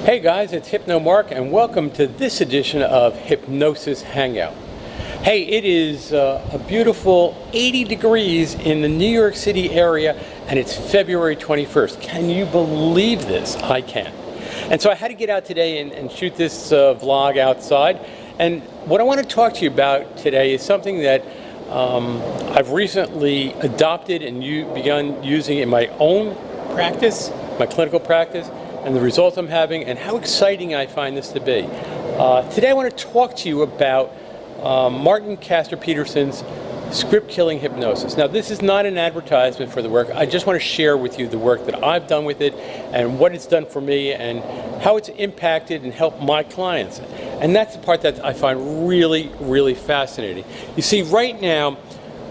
Hey guys, it's HypnoMarc and welcome to this edition of Hypnosis Hangout. Hey, it is a beautiful 80 degrees in the New York City area and it's February 21st. Can you believe this? I can. And so I had to get out today and shoot this vlog outside. And what I want to talk to you about today is something that I've recently adopted and begun using in my own practice, my clinical practice, and the results I'm having, and how exciting I find this to be. Today I want to talk to you about Castor Peterson's script-killing hypnosis. Now, this is not an advertisement for the work. I just want to share with you the work that I've done with it and what it's done for me and how it's impacted and helped my clients. And that's the part that I find really, really fascinating. You see, right now,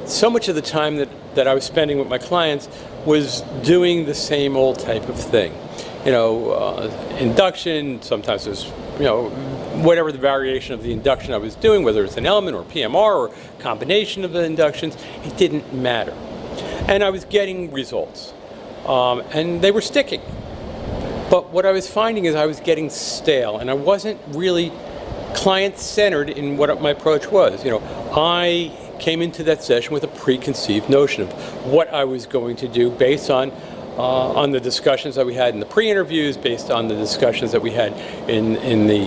so much of the time that I was spending with my clients was doing the same old type of thing. You know, induction, sometimes there's, whatever the variation of the induction I was doing, whether it's an element or PMR or combination of the inductions, it didn't matter. And I was getting results, and they were sticking. But what I was finding is I was getting stale, and I wasn't really client-centered in what my approach was. I came into that session with a preconceived notion of what I was going to do based on the discussions that we had in the pre-interviews, based on the discussions that we had in the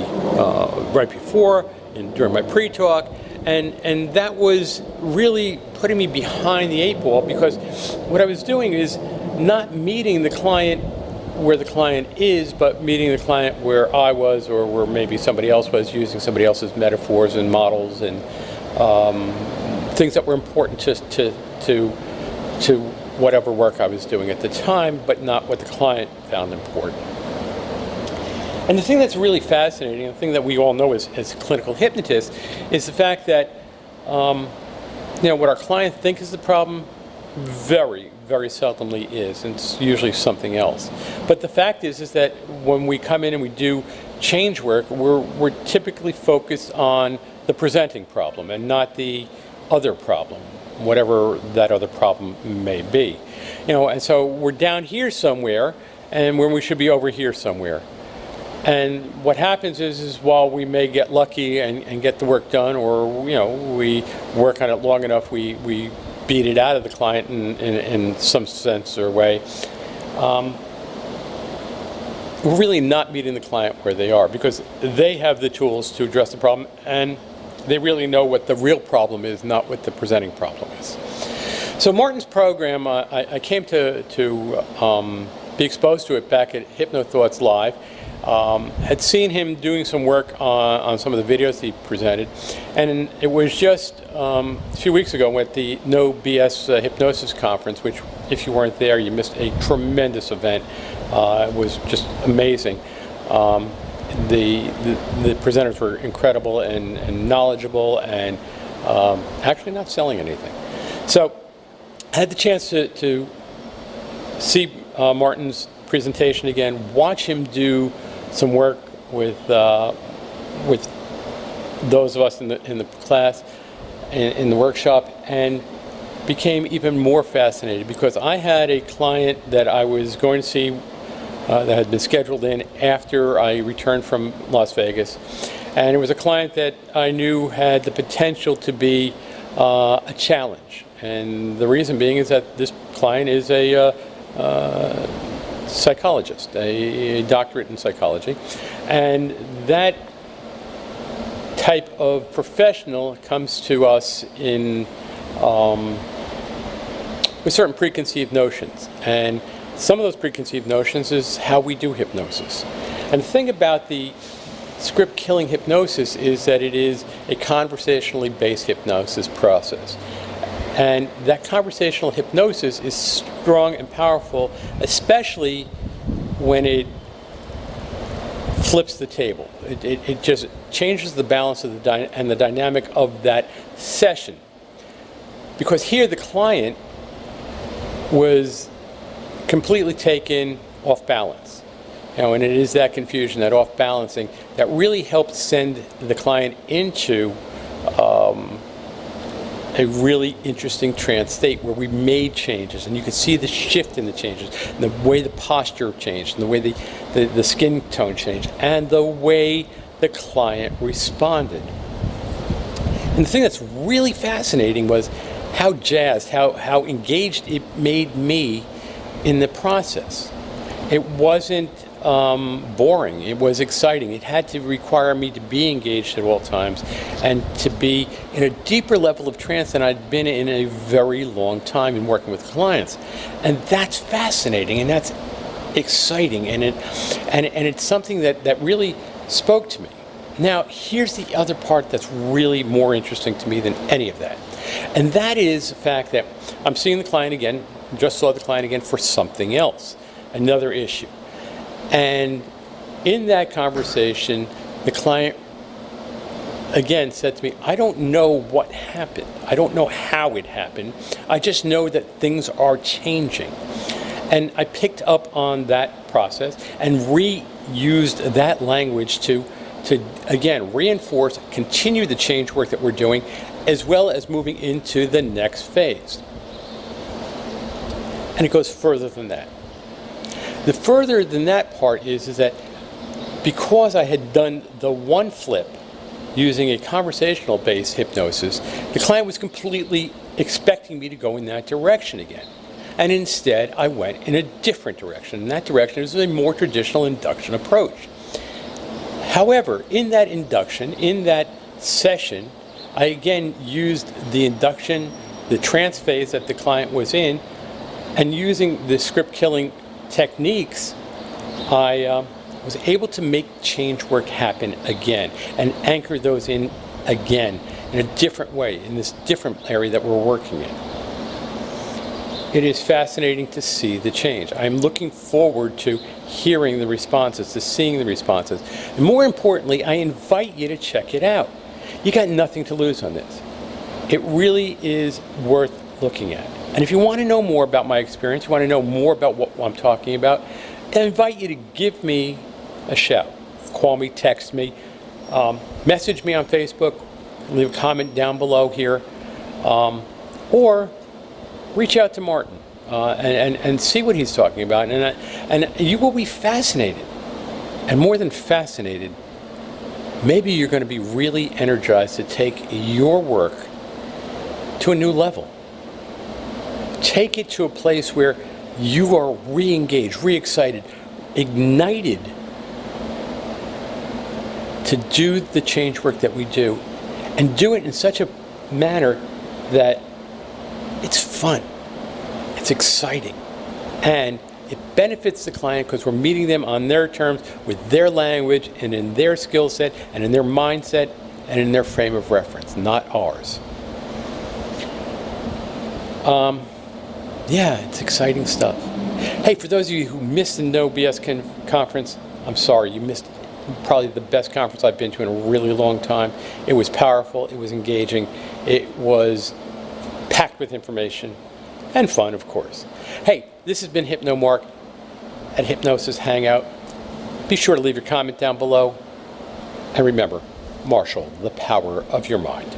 right before, during my pre-talk, and that was really putting me behind the 8 ball, because what I was doing is not meeting the client where the client is, but meeting the client where I was, or where maybe somebody else was, using somebody else's metaphors and models and things that were important to whatever work I was doing at the time, but not what the client found important. And the thing that's really fascinating, the thing that we all know as clinical hypnotists, is the fact that what our clients think is the problem very, very seldomly is, and it's usually something else. But the fact is that when we come in and we do change work, we're typically focused on the presenting problem and not the other problem, whatever that other problem may be. And so we're down here somewhere, and when we should be over here somewhere. And what happens is while we may get lucky and get the work done, or we work on it long enough, we beat it out of the client in some sense or way, we're really not meeting the client where they are, because they have the tools to address the problem, and they really know what the real problem is, not what the presenting problem is. So Martin's program, I came to be exposed to it back at Hypno Thoughts Live. Had seen him doing some work on some of the videos he presented, and it was just a few weeks ago at the No BS Hypnosis Conference, which, if you weren't there, you missed a tremendous event. It was just amazing. The presenters were incredible and knowledgeable, and actually not selling anything. So I had the chance to see Martin's presentation again, watch him do some work with those of us in the class, in the workshop, and became even more fascinated, because I had a client that I was going to see that had been scheduled in after I returned from Las Vegas, and it was a client that I knew had the potential to be a challenge. And the reason being is that this client is a psychologist, a doctorate in psychology, and that type of professional comes to us in with certain preconceived notions, and some of those preconceived notions is how we do hypnosis. And the thing about the script-killing hypnosis is that it is a conversationally based hypnosis process. And that conversational hypnosis is strong and powerful, especially when it flips the table. It just changes the balance of and the dynamic of that session. Because here the client was completely taken off balance. And it is that confusion, that off balancing, that really helped send the client into a really interesting trance state where we made changes, and you could see the shift in the changes, and the way the posture changed, and the way the skin tone changed, and the way the client responded. And the thing that's really fascinating was how jazzed, how engaged it made me in the process. It wasn't boring. It was exciting. It had to require me to be engaged at all times and to be in a deeper level of trance than I'd been in a very long time in working with clients. And that's fascinating, and that's exciting, and it's something that really spoke to me. Now, here's the other part that's really more interesting to me than any of that. And that is the fact that I'm seeing the client again, just saw the client again for something else, another issue. And in that conversation, the client again said to me, I don't know what happened. I don't know how it happened. I just know that things are changing. And I picked up on that process and reused that language to again reinforce, continue the change work that we're doing, as well as moving into the next phase. And it goes further than that. The further than that part is that because I had done the one flip using a conversational-based hypnosis, the client was completely expecting me to go in that direction again. And instead, I went in a different direction. And that direction is a more traditional induction approach. However, in that induction, in that session, I again used the induction, the trance phase that the client was in, and using the script-killing techniques, I was able to make change work happen again and anchor those in again in a different way, in this different area that we're working in. It is fascinating to see the change. I'm looking forward to hearing the responses, to seeing the responses. And more importantly, I invite you to check it out. You got nothing to lose on this. It really is worth looking at. And if you want to know more about my experience, you want to know more about what I'm talking about, I invite you to give me a shout. Call me, text me, message me on Facebook, leave a comment down below here, or reach out to Martin and see what he's talking about. And you will be fascinated. And more than fascinated, maybe you're going to be really energized to take your work to a new level. Take it to a place where you are re-engaged, re-excited, ignited to do the change work that we do, and do it in such a manner that it's fun, it's exciting, and it benefits the client because we're meeting them on their terms, with their language, and in their skill set, and in their mindset, and in their frame of reference, not ours. Yeah, it's exciting stuff. Hey, for those of you who missed the No BS conference, I'm sorry, you missed probably the best conference I've been to in a really long time. It was powerful, it was engaging, it was packed with information, and fun, of course. Hey, this has been HypnoMarc at Hypnosis Hangout. Be sure to leave your comment down below. And remember, Marshall, the power of your mind.